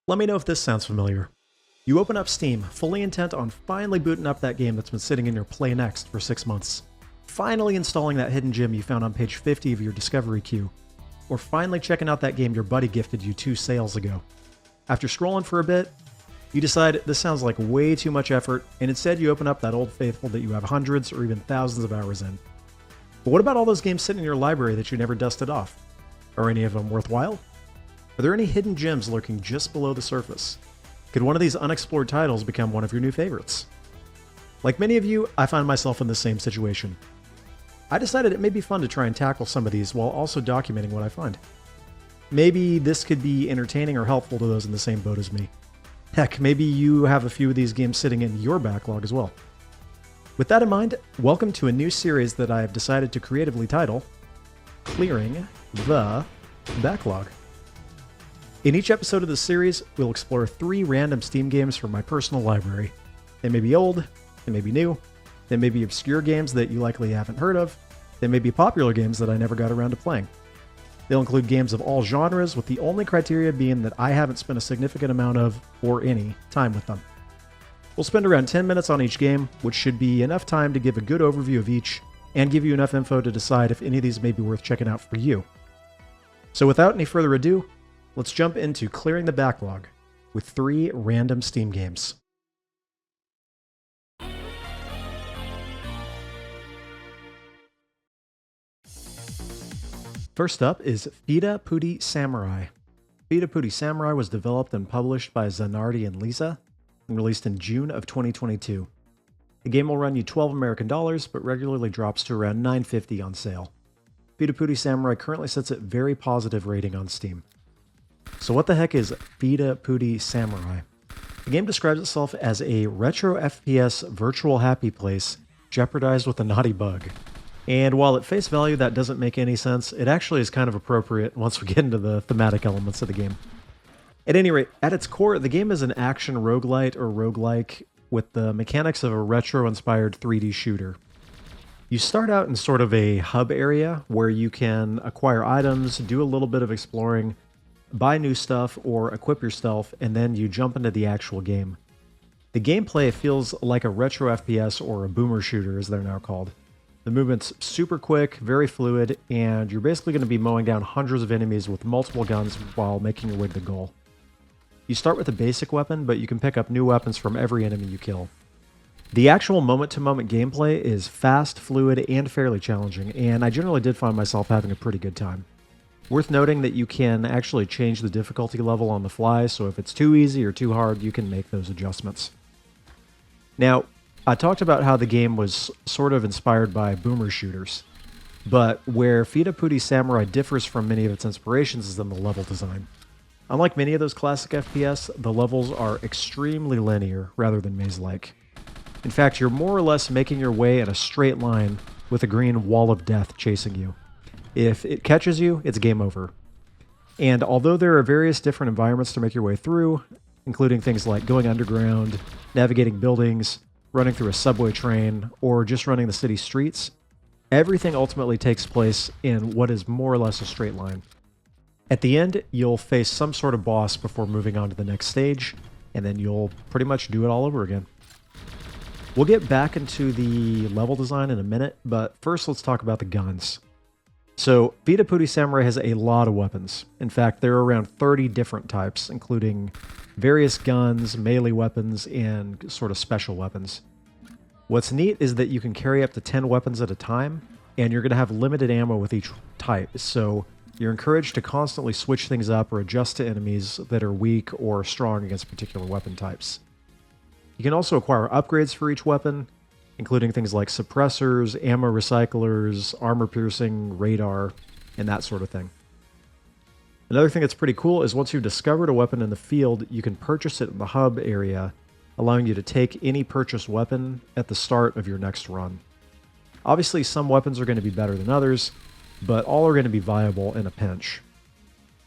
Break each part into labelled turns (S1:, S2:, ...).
S1: Let me know if this sounds familiar. You open up Steam, fully intent on finally booting up that game that's been sitting in your Play Next for 6 months. Finally installing that hidden gem you found on page 50 of your discovery queue. Or finally checking out that game your buddy gifted you 2 sales ago. After scrolling for a bit, you decide this sounds like way too much effort, and instead you open up that old faithful that you have hundreds or even thousands of hours in. But what about all those games sitting in your library that you never dusted off? Are any of them worthwhile? Are there any hidden gems lurking just below the surface? Could one of these unexplored titles become one of your new favorites? Like many of you, I find myself in the same situation. I decided it may be fun to try and tackle some of these while also documenting what I find. Maybe this could be entertaining or helpful to those in the same boat as me. Heck, maybe you have a few of these games sitting in your backlog as well. With that in mind, welcome to a new series that I have decided to creatively title Clearing the Backlog. In each episode of this series, we'll explore 3 random Steam games from my personal library. They may be old, they may be new, they may be obscure games that you likely haven't heard of, they may be popular games that I never got around to playing. They'll include games of all genres, with the only criteria being that I haven't spent a significant amount of, or any, time with them. We'll spend around 10 minutes on each game, which should be enough time to give a good overview of each, and give you enough info to decide if any of these may be worth checking out for you. So without any further ado, let's jump into Clearing the Backlog with 3 random Steam games. First up is Fida, Puti, Samurai. Fida, Puti, Samurai was developed and published by Zanardi and Lisa and released in June of 2022. The game will run you $12 American, but regularly drops to around $9.50 on sale. Fida, Puti, Samurai currently sits at very positive rating on Steam. So what the heck is Fida, Puti, Samurai? The game describes itself as a retro FPS virtual happy place jeopardized with a naughty bug. And while at face value that doesn't make any sense, it actually is kind of appropriate once we get into the thematic elements of the game. At any rate, at its core, the game is an action roguelite or roguelike with the mechanics of a retro-inspired 3D shooter. You start out in sort of a hub area where you can acquire items, do a little bit of exploring, buy new stuff, or equip yourself, and then you jump into the actual game. The gameplay feels like a retro FPS or a boomer shooter, as they're now called. The movement's super quick, very fluid, and you're basically going to be mowing down hundreds of enemies with multiple guns while making your way to the goal. You start with a basic weapon, but you can pick up new weapons from every enemy you kill. The actual moment-to-moment gameplay is fast, fluid, and fairly challenging, and I generally did find myself having a pretty good time. Worth noting that you can actually change the difficulty level on the fly, so if it's too easy or too hard, you can make those adjustments. Now, I talked about how the game was sort of inspired by boomer shooters, but where Fida, Puti, Samurai differs from many of its inspirations is in the level design. Unlike many of those classic FPS, the levels are extremely linear rather than maze-like. In fact, you're more or less making your way in a straight line with a green wall of death chasing you. If it catches you, it's game over. And although there are various different environments to make your way through, including things like going underground, navigating buildings, running through a subway train, or just running the city streets, everything ultimately takes place in what is more or less a straight line. At the end, you'll face some sort of boss before moving on to the next stage, and then you'll pretty much do it all over again. We'll get back into the level design in a minute, but first let's talk about the guns. So, Fida, Puti, Samurai has a lot of weapons. In fact, there are around 30 different types, including various guns, melee weapons, and sort of special weapons. What's neat is that you can carry up to 10 weapons at a time, and you're going to have limited ammo with each type, so you're encouraged to constantly switch things up or adjust to enemies that are weak or strong against particular weapon types. You can also acquire upgrades for each weapon, including things like suppressors, ammo recyclers, armor-piercing, radar, and that sort of thing. Another thing that's pretty cool is once you've discovered a weapon in the field, you can purchase it in the hub area, allowing you to take any purchased weapon at the start of your next run. Obviously, some weapons are going to be better than others, but all are going to be viable in a pinch.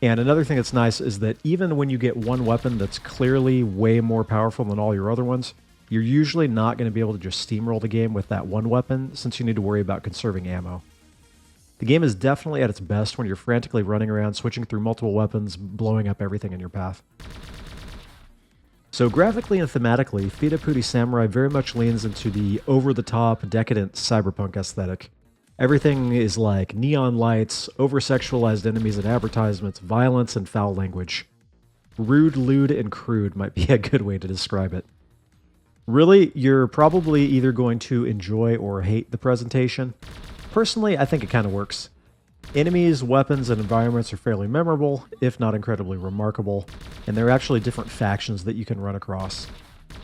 S1: And another thing that's nice is that even when you get one weapon that's clearly way more powerful than all your other ones, you're usually not going to be able to just steamroll the game with that one weapon, since you need to worry about conserving ammo. The game is definitely at its best when you're frantically running around, switching through multiple weapons, blowing up everything in your path. So graphically and thematically, Fida Puti Samurai very much leans into the over-the-top, decadent cyberpunk aesthetic. Everything is like neon lights, over-sexualized enemies and advertisements, violence, and foul language. Rude, lewd, and crude might be a good way to describe it. Really, you're probably either going to enjoy or hate the presentation. Personally, I think it kind of works. Enemies, weapons, and environments are fairly memorable, if not incredibly remarkable, and there are actually different factions that you can run across.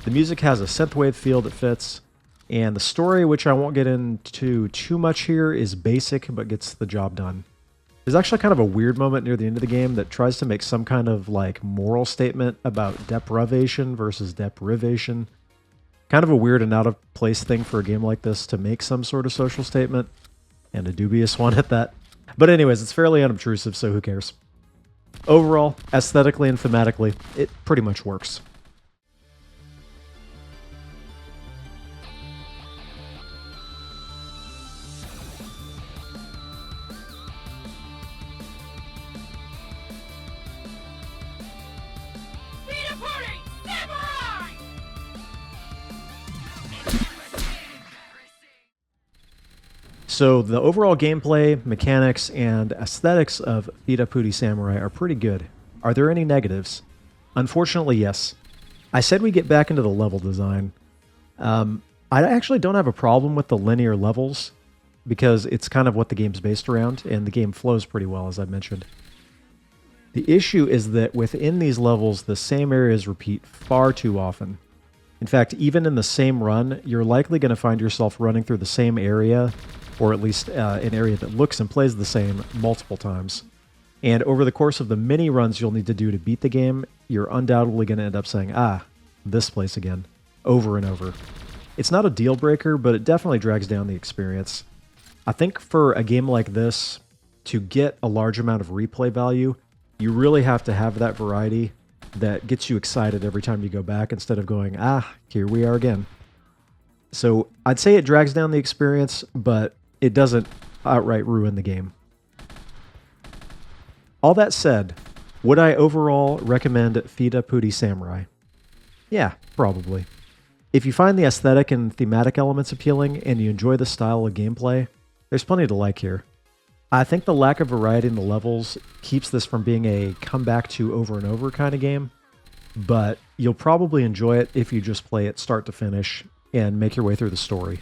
S1: The music has a synthwave feel that fits, and the story, which I won't get into too much here, is basic but gets the job done. There's actually kind of a weird moment near the end of the game that tries to make some kind of like moral statement about deprivation versus deprivation. Kind of a weird and out of place thing for a game like this to make some sort of social statement, and a dubious one at that. But anyways, it's fairly unobtrusive, so who cares? Overall, aesthetically and thematically, it pretty much works. So the overall gameplay, mechanics, and aesthetics of Fida Puti Samurai are pretty good. Are there any negatives? Unfortunately, yes. I said we get back into the level design. I actually don't have a problem with the linear levels because it's kind of what the game's based around, and the game flows pretty well, as I mentioned. The issue is that within these levels, the same areas repeat far too often. In fact, even in the same run, you're likely going to find yourself running through the same area, or at least an area that looks and plays the same multiple times. And over the course of the many runs you'll need to do to beat the game, you're undoubtedly going to end up saying, this place again, over and over. It's not a deal breaker, but it definitely drags down the experience. I think for a game like this, to get a large amount of replay value, you really have to have that variety that gets you excited every time you go back instead of going, here we are again. So I'd say it drags down the experience, but it doesn't outright ruin the game. All that said, would I overall recommend Fida Puti Samurai? Yeah, probably. If you find the aesthetic and thematic elements appealing and you enjoy the style of gameplay, there's plenty to like here. I think the lack of variety in the levels keeps this from being a come back to over and over kind of game, but you'll probably enjoy it if you just play it start to finish and make your way through the story.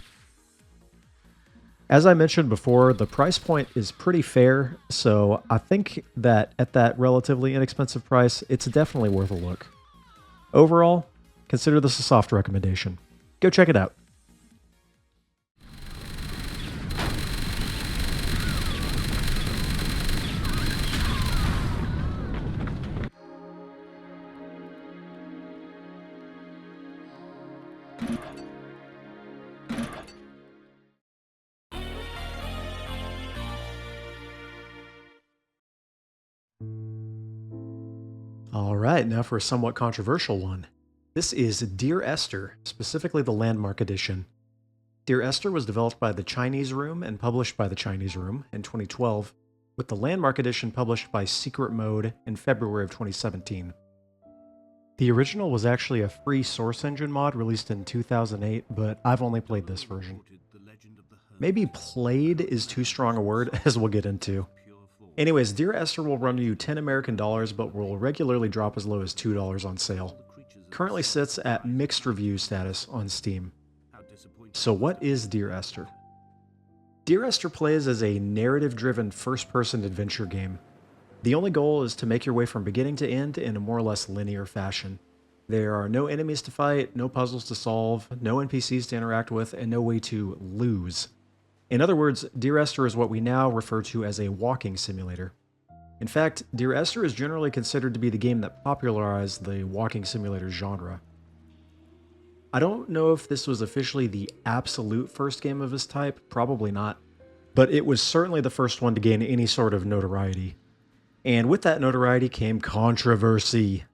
S1: As I mentioned before, the price point is pretty fair, so I think that at that relatively inexpensive price, it's definitely worth a look. Overall, consider this a soft recommendation. Go check it out. Alright, now for a somewhat controversial one. This is Dear Esther, specifically the Landmark Edition. Dear Esther was developed by the Chinese Room and published by the Chinese Room in 2012, with the Landmark Edition published by Secret Mode in February of 2017. The original was actually a free Source Engine mod released in 2008, but I've only played this version. Maybe played is too strong a word, as we'll get into. Anyways, Dear Esther will run you $10 American, but will regularly drop as low as $2 on sale. Currently sits at mixed review status on Steam. So what is Dear Esther? Dear Esther plays as a narrative-driven first-person adventure game. The only goal is to make your way from beginning to end in a more or less linear fashion. There are no enemies to fight, no puzzles to solve, no NPCs to interact with, and no way to lose. In other words, Dear Esther is what we now refer to as a walking simulator. In fact, Dear Esther is generally considered to be the game that popularized the walking simulator genre. I don't know if this was officially the absolute first game of its type, probably not, but it was certainly the first one to gain any sort of notoriety. And with that notoriety came controversy.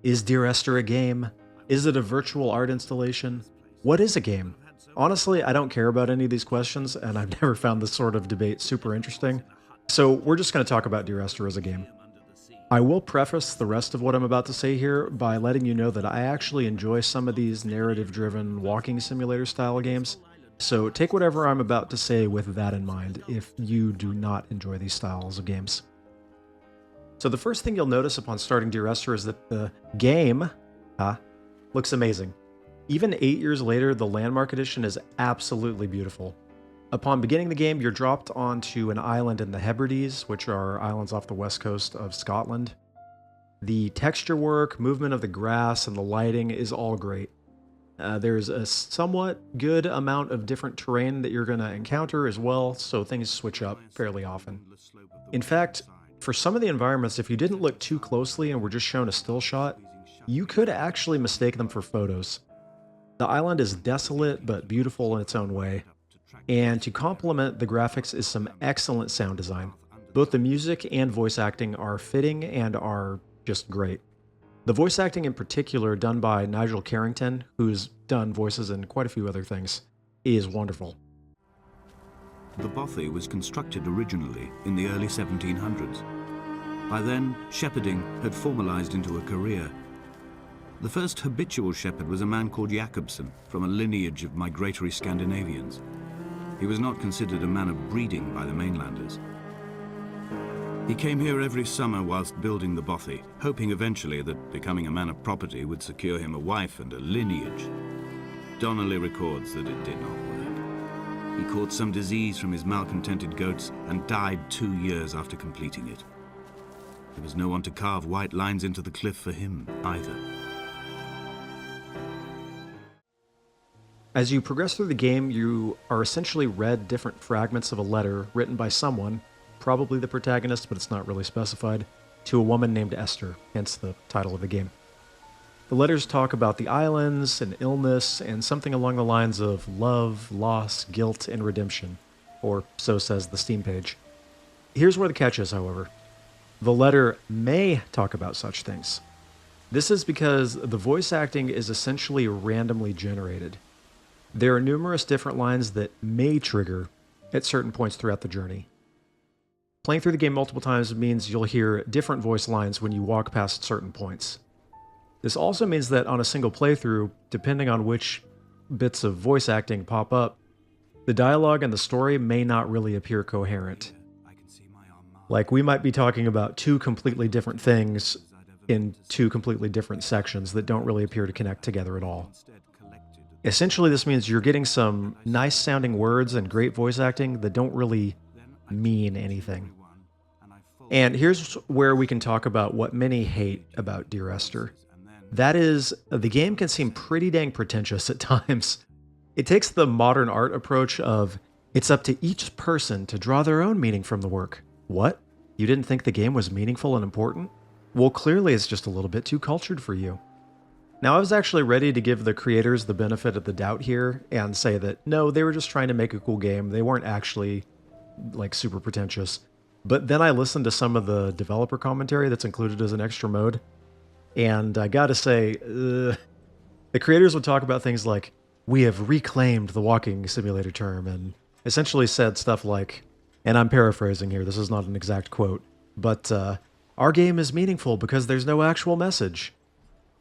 S1: Is Dear Esther a game? Is it a virtual art installation? What is a game? Honestly, I don't care about any of these questions, and I've never found this sort of debate super interesting. So we're just going to talk about Dear Esther as a game. I will preface the rest of what I'm about to say here by letting you know that I actually enjoy some of these narrative-driven walking simulator style games, so take whatever I'm about to say with that in mind if you do not enjoy these styles of games. So the first thing you'll notice upon starting Dear Esther is that the game looks amazing. Even 8 years later, the Landmark Edition is absolutely beautiful. Upon beginning the game, you're dropped onto an island in the Hebrides, which are islands off the west coast of Scotland. The texture work, movement of the grass, and the lighting is all great. There's a somewhat good amount of different terrain that you're going to encounter as well, so things switch up fairly often. In fact, for some of the environments, if you didn't look too closely and were just shown a still shot, you could actually mistake them for photos. The island is desolate but beautiful in its own way. And to complement the graphics is some excellent sound design. Both the music and voice acting are fitting and are just great. The voice acting in particular, done by Nigel Carrington, who's done voices in quite a few other things, is wonderful.
S2: The bothy was constructed originally in the early 1700s. By then, shepherding had formalized into a career. The first habitual shepherd was a man called Jakobsen, from a lineage of migratory Scandinavians. He was not considered a man of breeding by the mainlanders. He came here every summer whilst building the bothy, hoping eventually that becoming a man of property would secure him a wife and a lineage. Donnelly records that it did not work. He caught some disease from his malcontented goats and died 2 years after completing it. There was no one to carve white lines into the cliff for him either.
S1: As you progress through the game, you are essentially read different fragments of a letter written by someone, probably the protagonist, but it's not really specified, to a woman named Esther, hence the title of the game. The letters talk about the islands and illness and something along the lines of love, loss, guilt, and redemption, or so says the Steam page. Here's where the catch is, however. The letter may talk about such things. This is because the voice acting is essentially randomly generated. There are numerous different lines that may trigger at certain points throughout the journey. Playing through the game multiple times means you'll hear different voice lines when you walk past certain points. This also means that on a single playthrough, depending on which bits of voice acting pop up, the dialogue and the story may not really appear coherent. Like, we might be talking about two completely different things in two completely different sections that don't really appear to connect together at all. Essentially, this means you're getting some nice-sounding words and great voice acting that don't really mean anything. And here's where we can talk about what many hate about Dear Esther. That is, the game can seem pretty dang pretentious at times. It takes the modern art approach of, it's up to each person to draw their own meaning from the work. What? You didn't think the game was meaningful and important? Well, clearly it's just a little bit too cultured for you. Now, I was actually ready to give the creators the benefit of the doubt here and say that, no, they were just trying to make a cool game. They weren't actually, like, super pretentious. But then I listened to some of the developer commentary that's included as an extra mode, and I gotta say, the creators would talk about things like, we have reclaimed the walking simulator term, and essentially said stuff like, and I'm paraphrasing here, this is not an exact quote, but our game is meaningful because there's no actual message.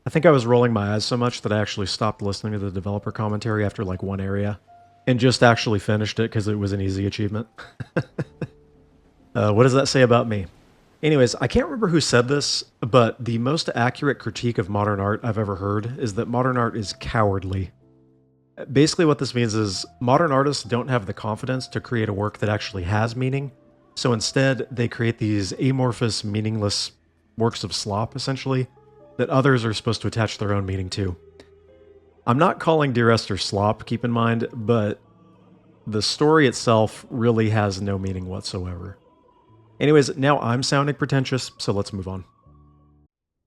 S1: I think I was rolling my eyes so much that I actually stopped listening to the developer commentary after like one area and just actually finished it because it was an easy achievement. What does that say about me? Anyways, I can't remember who said this, but the most accurate critique of modern art I've ever heard is that modern art is cowardly. Basically what this means is modern artists don't have the confidence to create a work that actually has meaning, so instead they create these amorphous, meaningless works of slop, essentially, that others are supposed to attach their own meaning to. I'm not calling Dear Esther slop, keep in mind, but the story itself really has no meaning whatsoever. Anyways, now I'm sounding pretentious, so let's move on.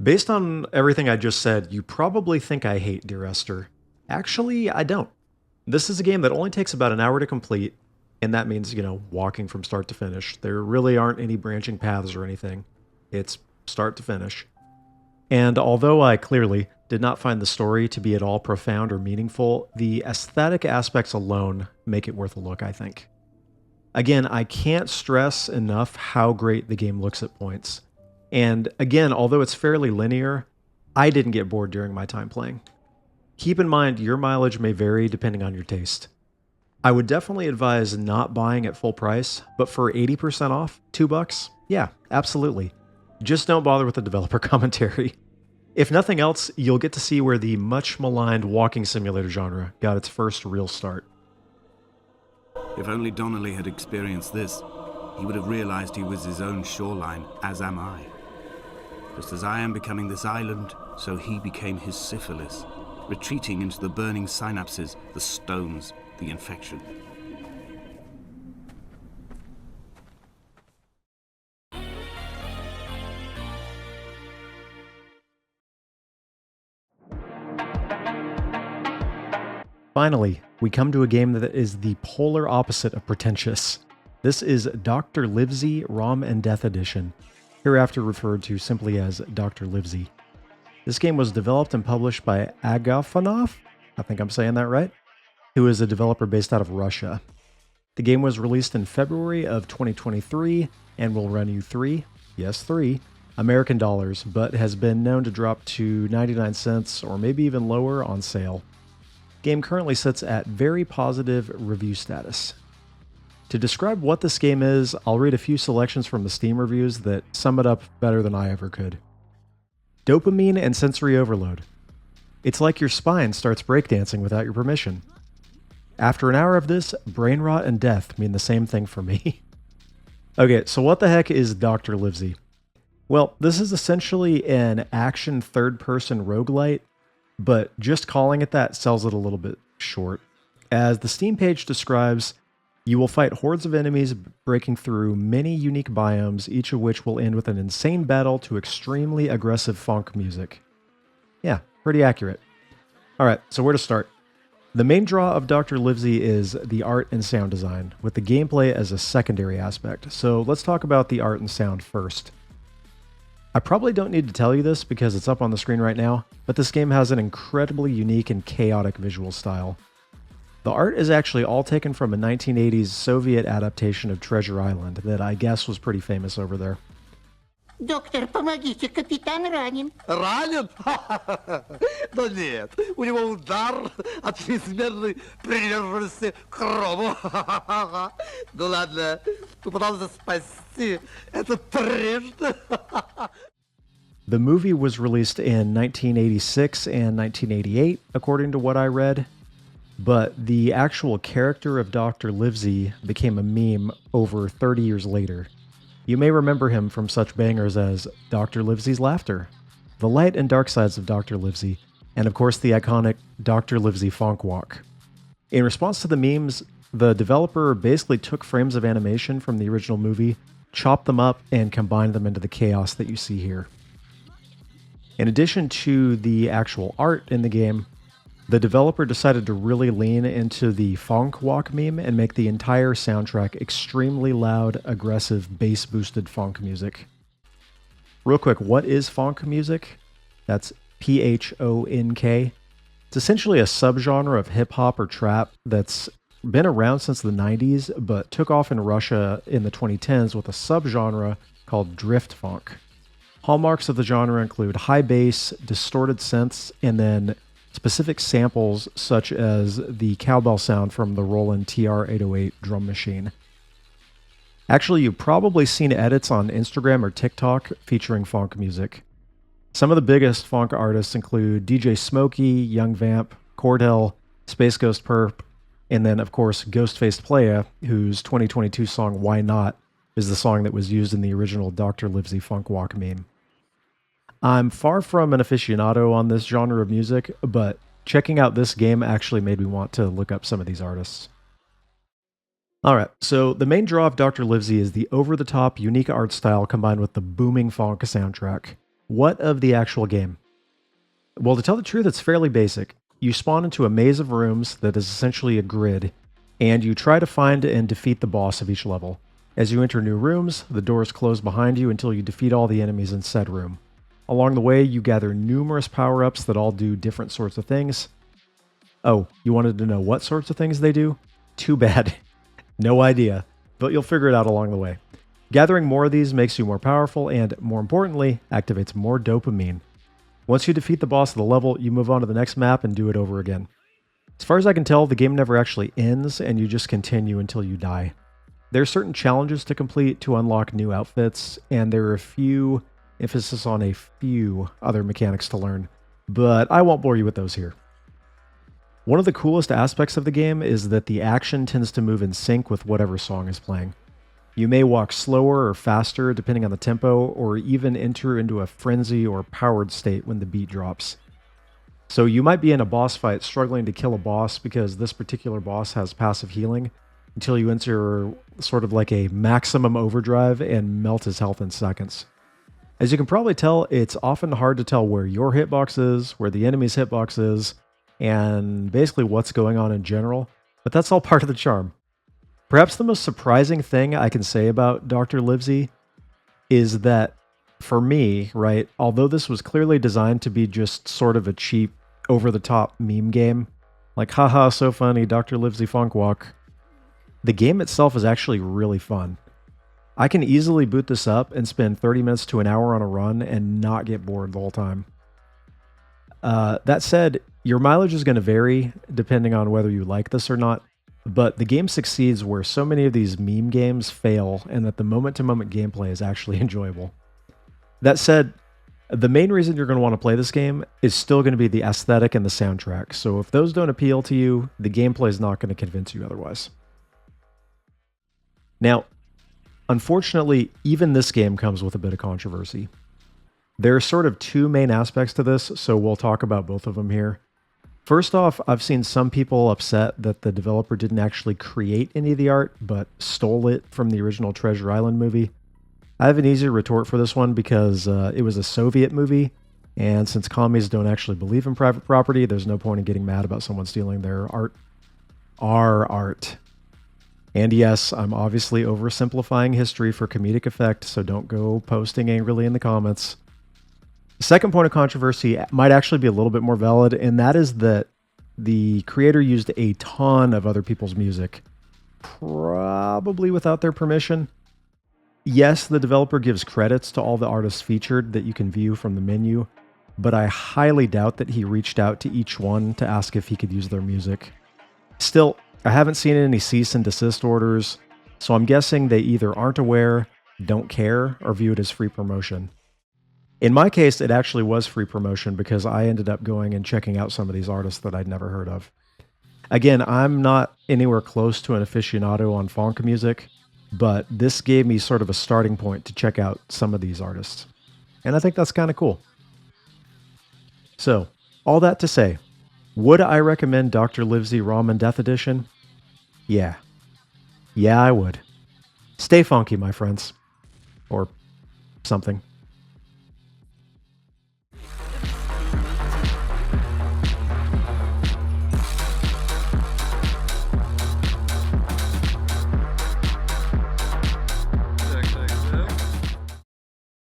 S1: Based on everything I just said, you probably think I hate Dear Esther. Actually, I don't. This is a game that only takes about an hour to complete, and that means, walking from start to finish. There really aren't any branching paths or anything. It's start to finish. And although I clearly did not find the story to be at all profound or meaningful, the aesthetic aspects alone make it worth a look, I think. Again, I can't stress enough how great the game looks at points. And again, although it's fairly linear, I didn't get bored during my time playing. Keep in mind, your mileage may vary depending on your taste. I would definitely advise not buying at full price, but for 80% off, $2, yeah, absolutely. Just don't bother with the developer commentary. If nothing else, you'll get to see where the much maligned walking simulator genre got its first real start.
S2: If only Donnelly had experienced this, he would have realized he was his own shoreline, as am I. Just as I am becoming this island, so he became his syphilis, retreating into the burning synapses, the stones, the infection.
S1: Finally, we come to a game that is the polar opposite of pretentious. This is Dr. Livesey ROM and Death Edition, hereafter referred to simply as Dr. Livesey. This game was developed and published by Agafonov, I think I'm saying that right, who is a developer based out of Russia. The game was released in February of 2023 and will run you three American dollars, but has been known to drop to 99 cents or maybe even lower on sale. Game currently sits at very positive review status. To describe what this game is, I'll read a few selections from the Steam reviews that sum it up better than I ever could. Dopamine and sensory overload. It's like your spine starts breakdancing without your permission. After an hour of this, brain rot and death mean the same thing for me. Okay, so what the heck is Dr. Livesey? Well, this is essentially an action third-person roguelite, but just calling it that sells it a little bit short. As the Steam page describes, you will fight hordes of enemies breaking through many unique biomes, each of which will end with an insane battle to extremely aggressive funk music. Yeah, pretty accurate. Alright, so where to start? The main draw of Dr. Livesey is the art and sound design, with the gameplay as a secondary aspect. So let's talk about the art and sound first. I probably don't need to tell you this because it's up on the screen right now, but this game has an incredibly unique and chaotic visual style. The art is actually all taken from a 1980s Soviet adaptation of Treasure Island that I guess was pretty famous over there.
S3: Доктор, помогите, капитан ранен.
S4: Ранен? Да нет, у него удар от чрезмерной приверженности к рому. Ну ладно, попытался спасти, это прежде.
S1: The movie was released in 1986 and 1988, according to what I read, but the actual character of Dr. Livesey became a meme over 30 years later. You may remember him from such bangers as Dr. Livesey's Laughter, The Light and Dark Sides of Dr. Livesey, and of course the iconic Dr. Livesey Funk Walk. In response to the memes, the developer basically took frames of animation from the original movie, chopped them up, and combined them into the chaos that you see here. In addition to the actual art in the game, the developer decided to really lean into the funk walk meme and make the entire soundtrack extremely loud, aggressive, bass-boosted funk music. Real quick, what is funk music? That's P-H-O-N-K. It's essentially a subgenre of hip-hop or trap that's been around since the 90s, but took off in Russia in the 2010s with a subgenre called drift funk. Hallmarks of the genre include high bass, distorted synths, and then specific samples such as the cowbell sound from the Roland TR-808 drum machine. Actually, you've probably seen edits on Instagram or TikTok featuring funk music. Some of the biggest funk artists include DJ Smokey, Young Vamp, Cordell, Space Ghost Perp, and then, of course, Ghostfaced Playa, whose 2022 song Why Not is the song that was used in the original Dr. Livesey Funk Walk meme. I'm far from an aficionado on this genre of music, but checking out this game actually made me want to look up some of these artists. Alright, so the main draw of Dr. Livesey is the over-the-top, unique art style combined with the booming funk soundtrack. What of the actual game? Well, to tell the truth, it's fairly basic. You spawn into a maze of rooms that is essentially a grid, and you try to find and defeat the boss of each level. As you enter new rooms, the doors close behind you until you defeat all the enemies in said room. Along the way, you gather numerous power-ups that all do different sorts of things. Oh, you wanted to know what sorts of things they do? Too bad. No idea, but you'll figure it out along the way. Gathering more of these makes you more powerful and, more importantly, activates more dopamine. Once you defeat the boss of the level, you move on to the next map and do it over again. As far as I can tell, the game never actually ends, and you just continue until you die. There are certain challenges to complete to unlock new outfits, and there are a few, emphasis on a few, other mechanics to learn, but I won't bore you with those here. One of the coolest aspects of the game is that the action tends to move in sync with whatever song is playing. You may walk slower or faster depending on the tempo, or even enter into a frenzy or powered state when the beat drops. So you might be in a boss fight struggling to kill a boss because this particular boss has passive healing until you enter sort of like a maximum overdrive and melt his health in seconds. As you can probably tell, it's often hard to tell where your hitbox is, where the enemy's hitbox is, and basically what's going on in general, but that's all part of the charm. Perhaps the most surprising thing I can say about Dr. Livesey is that for me, right, although this was clearly designed to be just sort of a cheap, over-the-top meme game, like, haha, so funny, Dr. Livesey Funk Walk, the game itself is actually really fun. I can easily boot this up and spend 30 minutes to an hour on a run and not get bored the whole time. That said, your mileage is going to vary depending on whether you like this or not, but the game succeeds where so many of these meme games fail and that the moment-to-moment gameplay is actually enjoyable. That said, the main reason you're going to want to play this game is still going to be the aesthetic and the soundtrack, so if those don't appeal to you, the gameplay is not going to convince you otherwise. Now, unfortunately, even this game comes with a bit of controversy. There are sort of two main aspects to this, so we'll talk about both of them here. First off, I've seen some people upset that the developer didn't actually create any of the art, but stole it from the original Treasure Island movie. I have an easier retort for this one because it was a Soviet movie, and since commies don't actually believe in private property, there's no point in getting mad about someone stealing their art. Our art. And yes, I'm obviously oversimplifying history for comedic effect, so don't go posting angrily in the comments. The second point of controversy might actually be a little bit more valid, and that is that the creator used a ton of other people's music, probably without their permission. Yes, the developer gives credits to all the artists featured that you can view from the menu, but I highly doubt that he reached out to each one to ask if he could use their music. Still, I haven't seen any cease and desist orders, so I'm guessing they either aren't aware, don't care, or view it as free promotion. In my case, it actually was free promotion because I ended up going and checking out some of these artists that I'd never heard of. Again, I'm not anywhere close to an aficionado on funk music, but this gave me sort of a starting point to check out some of these artists. And I think that's kind of cool. So, all that to say, would I recommend Dr. Livesey Ramen Death Edition? Yeah. Yeah, I would. Stay funky, my friends. Or something.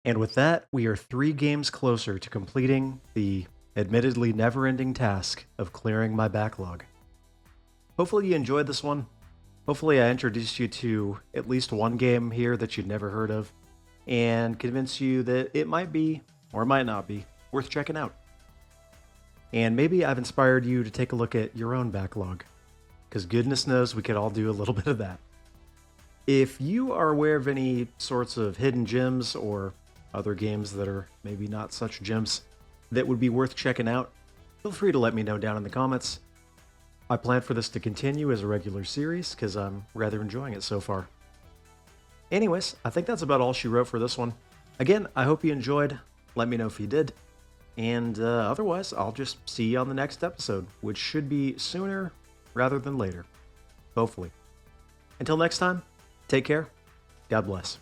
S1: And with that, we are 3 games closer to completing the admittedly never-ending task of clearing my backlog. Hopefully you enjoyed this one. Hopefully I introduced you to at least one game here that you'd never heard of, and convinced you that it might be, or might not be, worth checking out. And maybe I've inspired you to take a look at your own backlog, because goodness knows we could all do a little bit of that. If you are aware of any sorts of hidden gems or other games that are maybe not such gems that would be worth checking out, feel free to let me know down in the comments. I plan for this to continue as a regular series because I'm rather enjoying it so far. Anyways, I think that's about all she wrote for this one. Again, I hope you enjoyed. Let me know if you did. And otherwise, I'll just see you on the next episode, which should be sooner rather than later. Hopefully. Until next time, take care. God bless.